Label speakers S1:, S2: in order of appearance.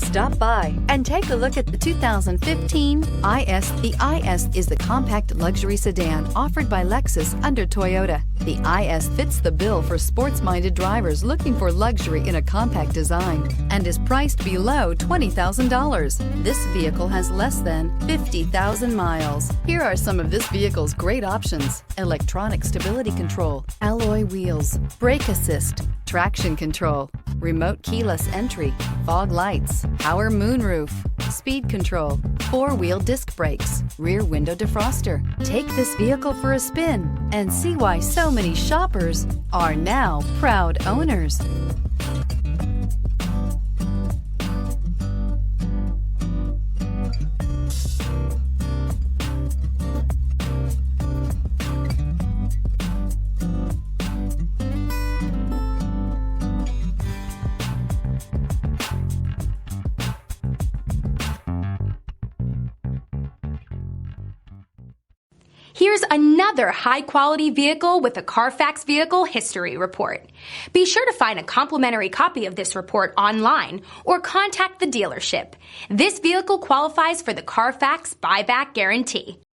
S1: Stop by and take a look at the 2015 IS. The IS is the compact luxury sedan offered by Lexus under Toyota. The IS fits the bill for sports-minded drivers looking for luxury in a compact design and is priced below $20,000. This vehicle has less than 50,000 miles. Here are some of this vehicle's great options: electronic stability control, alloy wheels, brake assist, traction control, remote keyless entry, fog lights, power moonroof, speed control, four-wheel disc brakes, rear window defroster. Take this vehicle for a spin and see why so many shoppers are now proud owners.
S2: Here's another high-quality vehicle with a Carfax Vehicle History Report. Be sure to find a complimentary copy of this report online or contact the dealership. This vehicle qualifies for the Carfax Buyback Guarantee.